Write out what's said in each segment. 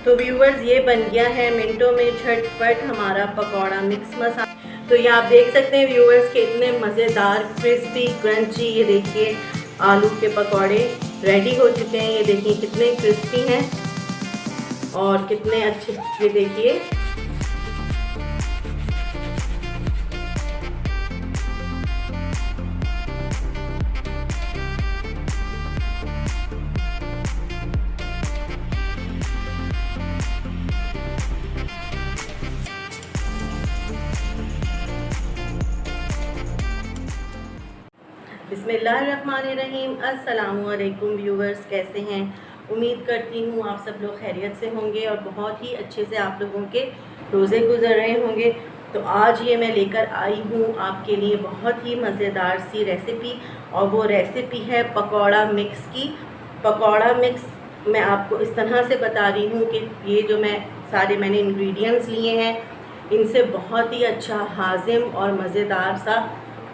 तो व्यूवर्स ये बन गया है मिनटों में झटपट हमारा पकौड़ा मिक्स मसाला। तो ये आप देख सकते हैं व्यूवर्स कि इतने मज़ेदार क्रिस्पी क्रंची, ये देखिए आलू के पकौड़े रेडी हो चुके हैं। ये देखिए कितने क्रिस्पी हैं और कितने अच्छे, ये देखिए बिस्मिल्लाहिर्रहमानिर्रहीम। अस्सलामुअलैकुम व्यूवर्स, कैसे हैं? उम्मीद करती हूँ आप सब लोग खैरियत से होंगे और बहुत ही अच्छे से आप लोगों के रोज़े गुजर रहे होंगे। तो आज ये मैं लेकर आई हूँ आपके लिए बहुत ही मज़ेदार सी रेसिपी, और वो रेसिपी है पकौड़ा मिक्स की। पकौड़ा मिक्स मैं आपको इस तरह से बता रही हूँ कि ये जो मैंने इंग्रेडिएंट्स लिए हैं, इनसे बहुत ही अच्छा हाजिम और मज़ेदार सा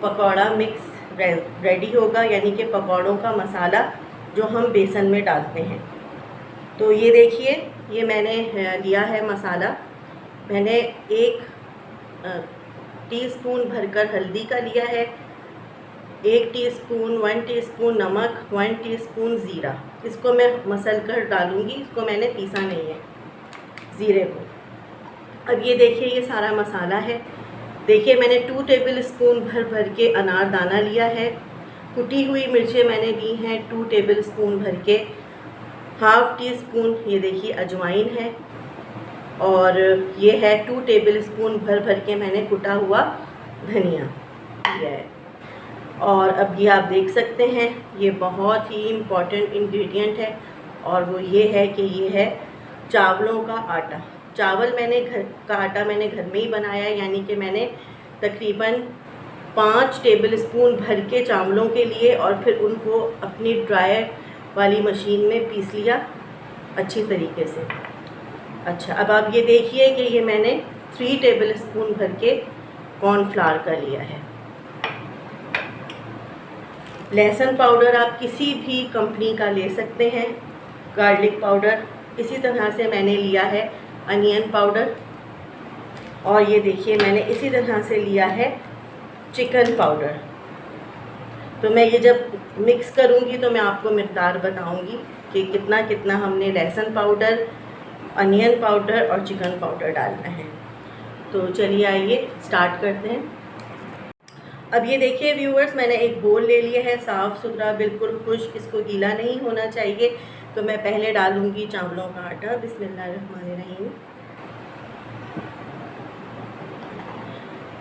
पकौड़ा मिक्स रेडी होगा, यानी कि पकौड़ों का मसाला जो हम बेसन में डालते हैं। तो ये देखिए, ये मैंने लिया है मसाला। मैंने 1 टीस्पून भरकर हल्दी का लिया है, 1 टीस्पून नमक, 1 टीस्पून ज़ीरा। इसको मैं मसल कर डालूँगी, इसको मैंने पीसा नहीं है ज़ीरे को। अब ये देखिए ये सारा मसाला है। देखिए मैंने 2 टेबल स्पून भर के अनारदाना लिया है। कुटी हुई मिर्चें मैंने ली हैं 2 टेबल स्पून भर के। 1/2 टीस्पून ये देखिए अजवाइन है, और ये है 2 टेबल स्पून भर के मैंने कुटा हुआ धनिया लिया है। और अब ये आप देख सकते हैं ये बहुत ही इम्पॉर्टेंट इंग्रेडिएंट है, और वो ये है कि ये है चावलों का आटा। चावल मैंने घर का आटा मैंने घर में ही बनाया है, यानी कि मैंने तकरीबन 5 टेबल स्पून भर के चावलों के लिए, और फिर उनको अपनी ड्रायर वाली मशीन में पीस लिया अच्छी तरीके से। अच्छा, अब आप ये देखिए कि ये मैंने 3 टेबल स्पून भर के कॉर्नफ्लावर का लिया है। लहसुन पाउडर आप किसी भी कंपनी का ले सकते हैं। गार्लिक पाउडर इसी तरह से मैंने लिया है। अनियन पाउडर, और ये देखिए मैंने इसी तरह से लिया है चिकन पाउडर। तो मैं ये जब मिक्स करूँगी तो मैं आपको मिक़दार बताऊँगी कि कितना कितना हमने लहसुन पाउडर, अनियन पाउडर और चिकन पाउडर डालना है। तो चलिए आइए स्टार्ट करते हैं। अब ये देखिए व्यूअर्स, मैंने एक बोल ले लिया है साफ़ सुथरा, बिल्कुल खुश्क, इसको गीला नहीं होना चाहिए। तो मैं पहले डालूँगी चावलों का आटा। बिस्मिल्लाहिर्रहमानिर्रहीम।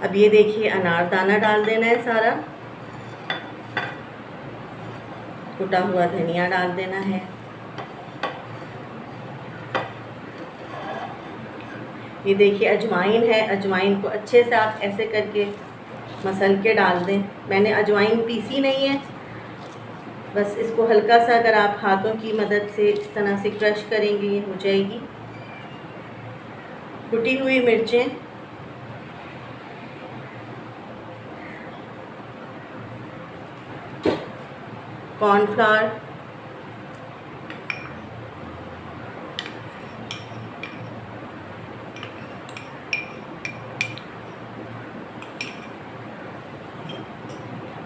अब ये देखिए अनारदाना डाल देना है सारा, कुटा हुआ धनिया डाल देना है, ये देखिए अजवाइन है। अजवाइन को अच्छे से आप ऐसे करके मसल के डाल दें। मैंने अजवाइन पीसी नहीं है, बस इसको हल्का सा अगर आप हाथों की मदद से इस तरह से क्रश करेंगे ये हो जाएगी। कुटी हुई मिर्चें, कॉर्नफ्लावर,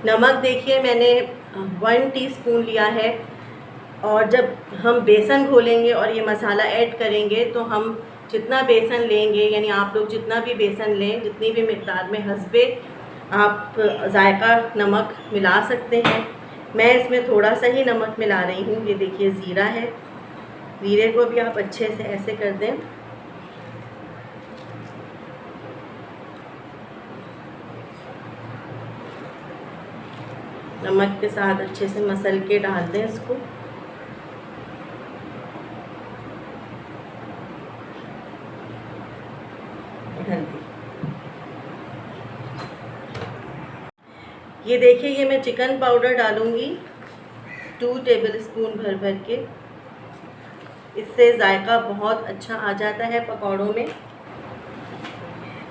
नमक देखिए मैंने 1 टीस्पून लिया है। और जब हम बेसन घोलेंगे और ये मसाला ऐड करेंगे तो हम जितना बेसन लेंगे, यानी आप लोग जितना भी बेसन लें, जितनी भी मिक़दार में हस्बे आप जायका नमक मिला सकते हैं। मैं इसमें थोड़ा सा ही नमक मिला रही हूँ। ये देखिए ज़ीरा है, ज़ीरे को भी आप अच्छे से ऐसे कर दें। नमक के साथ अच्छे से मसल के डाल दें इसको। हल्दी, ये देखिए ये मैं चिकन पाउडर डालूँगी 2 टेबल स्पून भर के। इससे जायका बहुत अच्छा आ जाता है पकौड़ों में।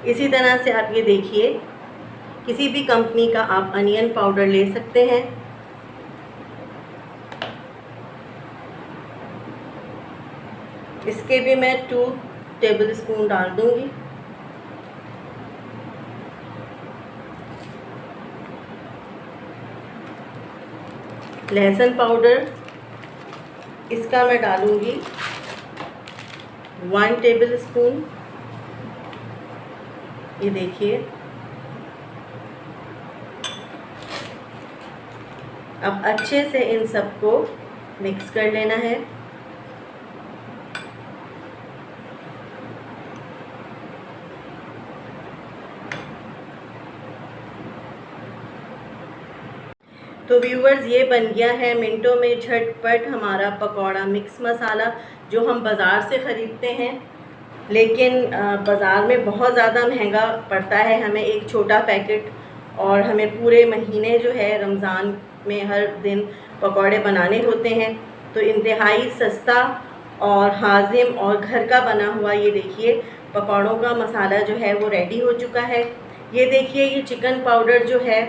इसी तरह से आप ये देखिए किसी भी कंपनी का आप अनियन पाउडर ले सकते हैं। इसके भी मैं 2 टेबल स्पून डाल दूँगी। लहसुन पाउडर इसका मैं डालूँगी 1 टेबल स्पून। ये देखिए, अब अच्छे से इन सबको मिक्स कर लेना है। तो व्यूवर्स, ये बन गया है मिनटों में झटपट हमारा पकौड़ा मिक्स मसाला, जो हम बाज़ार से ख़रीदते हैं, लेकिन बाज़ार में बहुत ज़्यादा महंगा पड़ता है हमें एक छोटा पैकेट, और हमें पूरे महीने जो है रमज़ान में हर दिन पकौड़े बनाने होते हैं। तो इंतहाई सस्ता और हाजिम और घर का बना हुआ ये देखिए पकौड़ों का मसाला जो है वो रेडी हो चुका है। ये देखिए, ये चिकन पाउडर जो है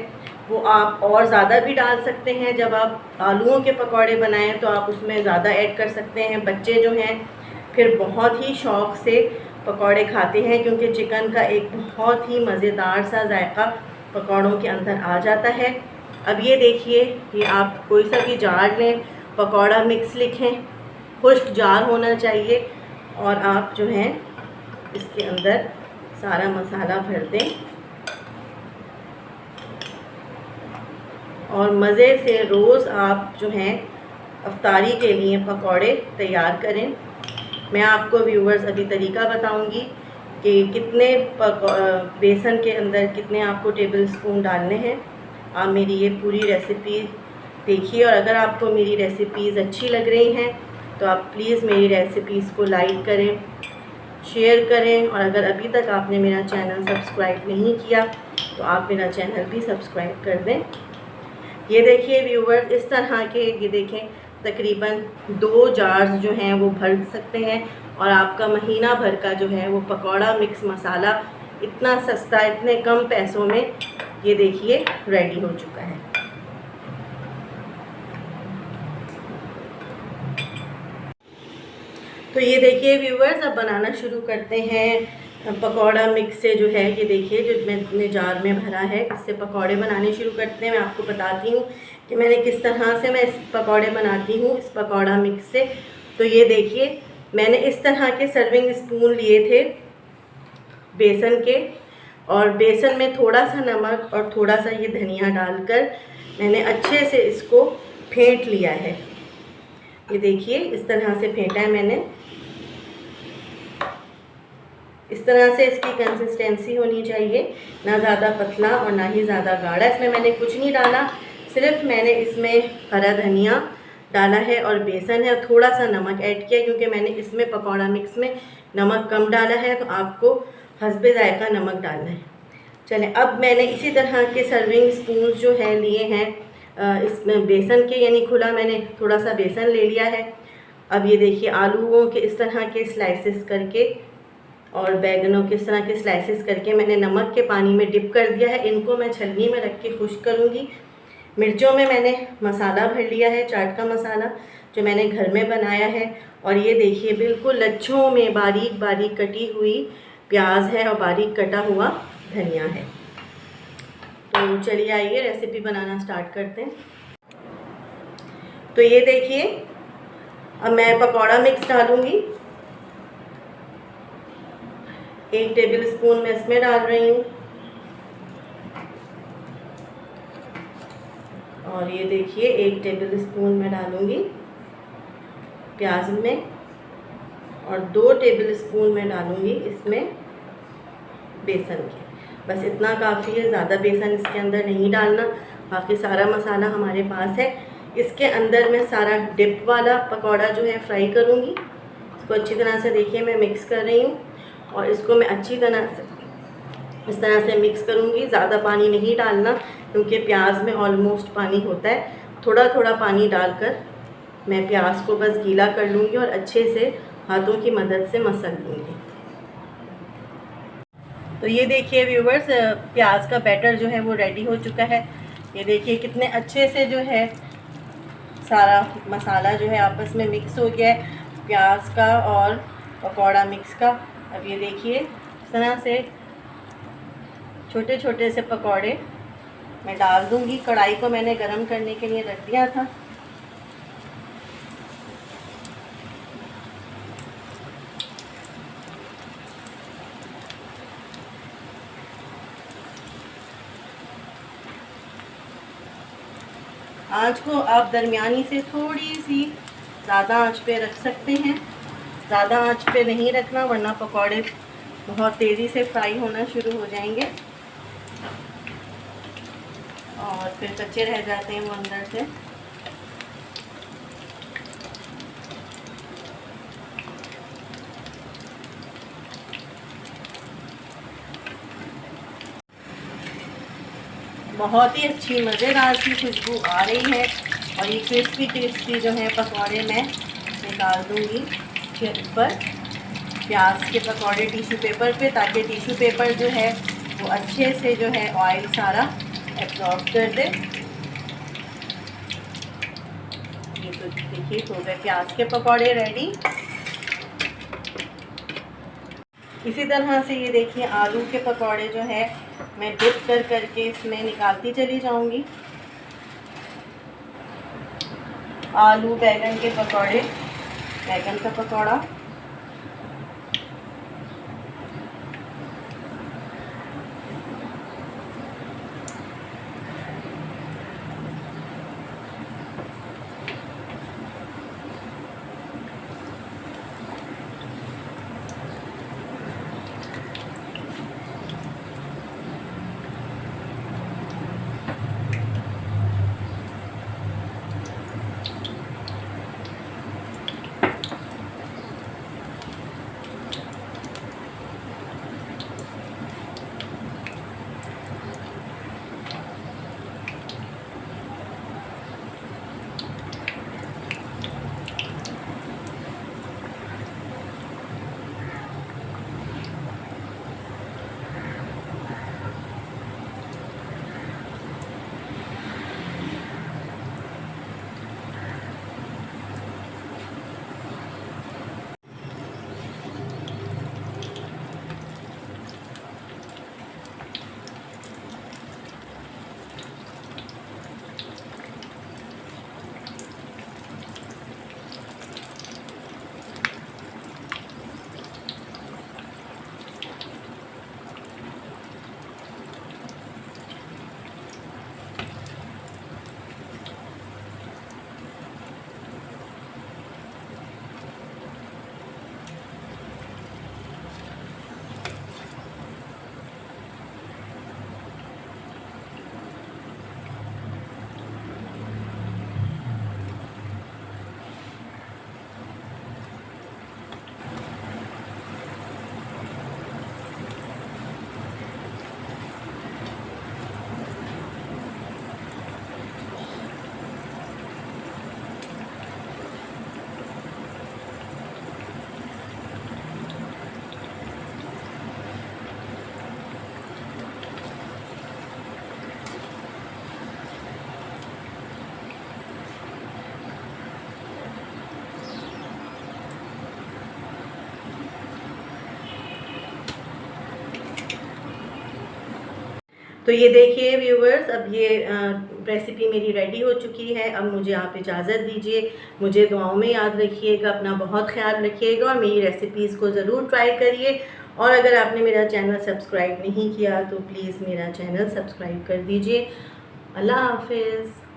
वो आप और ज़्यादा भी डाल सकते हैं। जब आप आलूओं के पकौड़े बनाएं तो आप उसमें ज़्यादा ऐड कर सकते हैं। बच्चे जो हैं फिर बहुत ही शौक़ से पकौड़े खाते हैं, क्योंकि चिकन का एक बहुत ही मज़ेदार सा जायका पकौड़ों के अंदर आ जाता है। अब ये देखिए, ये आप कोई सा भी जार लें, पकौड़ा मिक्स लिखें, खुश्क जार होना चाहिए, और आप जो हैं इसके अंदर सारा मसाला भर दें और मज़े से रोज़ आप जो हैं अफ्तारी के लिए पकौड़े तैयार करें। मैं आपको व्यूवर्स अभी तरीका बताऊंगी कि कितने बेसन के अंदर कितने आपको टेबल स्पून डालने हैं। आप मेरी ये पूरी रेसिपी देखिए, और अगर आपको मेरी रेसिपीज़ अच्छी लग रही हैं तो आप प्लीज़ मेरी रेसिपीज़ को लाइक करें, शेयर करें, और अगर अभी तक आपने मेरा चैनल सब्सक्राइब नहीं किया तो आप मेरा चैनल भी सब्सक्राइब कर दें। ये देखिए व्यूवर्स, इस तरह के ये देखें तकरीबन 2 जार्स जो हैं वो भर सकते हैं, और आपका महीना भर का जो है वो पकौड़ा मिक्स मसाला इतना सस्ता, इतने कम पैसों में ये देखिए रेडी हो चुका है। तो ये देखिए व्यूवर्स, अब बनाना शुरू करते हैं पकौड़ा मिक्स से जो है, ये देखिए जो मैंने जार में भरा है, इससे पकौड़े बनाने शुरू करते हैं। मैं आपको बताती हूँ कि मैंने किस तरह से मैं इस पकौड़े बनाती हूँ इस पकौड़ा मिक्स से। तो ये देखिए, मैंने इस तरह के सर्विंग स्पून लिए थे बेसन के, और बेसन में थोड़ा सा नमक और थोड़ा सा ये धनिया डालकर मैंने अच्छे से इसको फेंट लिया है। ये देखिए, इस तरह से फेंटा है मैंने। इस तरह से इसकी कंसिस्टेंसी होनी चाहिए, ना ज़्यादा पतला और ना ही ज़्यादा गाढ़ा। इसमें मैंने कुछ नहीं डाला, सिर्फ मैंने इसमें हरा धनिया डाला है और बेसन है, और थोड़ा सा नमक ऐड किया, क्योंकि मैंने इसमें पकौड़ा मिक्स में नमक कम डाला है, तो आपको हस्बे जायका नमक डालना है। चलें, अब मैंने इसी तरह के सर्विंग स्पून जो है लिए हैं इसमें बेसन के, यानी खुला मैंने थोड़ा सा बेसन ले लिया है। अब ये देखिए, आलूओं के इस तरह के स्लाइसेस करके और बैगनों के इस तरह के स्लाइसेस करके मैंने नमक के पानी में डिप कर दिया है। इनको मैं छलनी में रख के खुश्क करूँगी। मिर्चों में मैंने मसाला भर लिया है, चाट का मसाला जो मैंने घर में बनाया है, और ये देखिए बिल्कुल लच्छों में बारीक बारीक कटी हुई प्याज है और बारीक कटा हुआ धनिया है। तो चलिए आइए रेसिपी बनाना स्टार्ट करते हैं। तो ये देखिए, अब मैं पकौड़ा मिक्स डालूँगी। 1 टेबल स्पून मैं इसमें डाल रही हूँ, और ये देखिए 1 टेबल स्पून मैं डालूँगी प्याज में, और 2 टेबल स्पून मैं डालूँगी इसमें बेसन के। बस इतना काफ़ी है, ज़्यादा बेसन इसके अंदर नहीं डालना। बाकी सारा मसाला हमारे पास है। इसके अंदर मैं सारा डिप वाला पकौड़ा जो है फ्राई करूँगी। इसको अच्छी तरह से देखिए मैं मिक्स कर रही हूँ, और इसको मैं अच्छी तरह से इस तरह से मिक्स करूँगी। ज़्यादा पानी नहीं डालना, क्योंकि प्याज में ऑलमोस्ट पानी होता है। थोड़ा थोड़ा पानी डालकर मैं प्याज को बस गीला कर लूँगी और अच्छे से हाथों की मदद से मसल लूँगी। तो ये देखिए व्यूवर्स, प्याज का बैटर जो है वो रेडी हो चुका है। ये देखिए कितने अच्छे से जो है सारा मसाला जो है आपस में मिक्स हो गया है, प्याज का और पकौड़ा मिक्स का। अब ये देखिए इस तरह से छोटे छोटे से पकौड़े मैं डाल दूँगी। कढ़ाई को मैंने गरम करने के लिए रख दिया था। आँच को आप दरमियानी से थोड़ी सी ज़्यादा आँच पे रख सकते हैं। ज़्यादा आँच पे नहीं रखना वरना पकौड़े बहुत तेज़ी से फ्राई होना शुरू हो जाएंगे और फिर कच्चे रह जाते हैं वो अंदर से। बहुत ही अच्छी मज़ेदार सी खुशबू आ रही है और ये क्रिस्पी क्रिस्पी जो है पकौड़े मैं निकाल दूँगी इसके ऊपर प्याज के पकौड़े टिश्यू पेपर पे, ताकि टिश्यू पेपर जो है वो अच्छे से जो है ऑयल सारा एब्जॉर्ब कर दे। ये तो देखिए हो गए प्याज के पकौड़े रेडी। इसी तरह से ये देखिए आलू के पकौड़े जो है मैं डिप कर करके इसमें निकालती चली जाऊंगी। आलू बैंगन के पकौड़े, बैंगन का पकौड़ा, तो ये देखिए व्यूवर्स, अब ये रेसिपी मेरी रेडी हो चुकी है। अब मुझे आप इजाज़त दीजिए। मुझे दुआओं में याद रखिएगा, अपना बहुत ख्याल रखिएगा और मेरी रेसिपीज़ को ज़रूर ट्राई करिए। और अगर आपने मेरा चैनल सब्सक्राइब नहीं किया तो प्लीज़ मेरा चैनल सब्सक्राइब कर दीजिए। अल्लाह हाफिज़।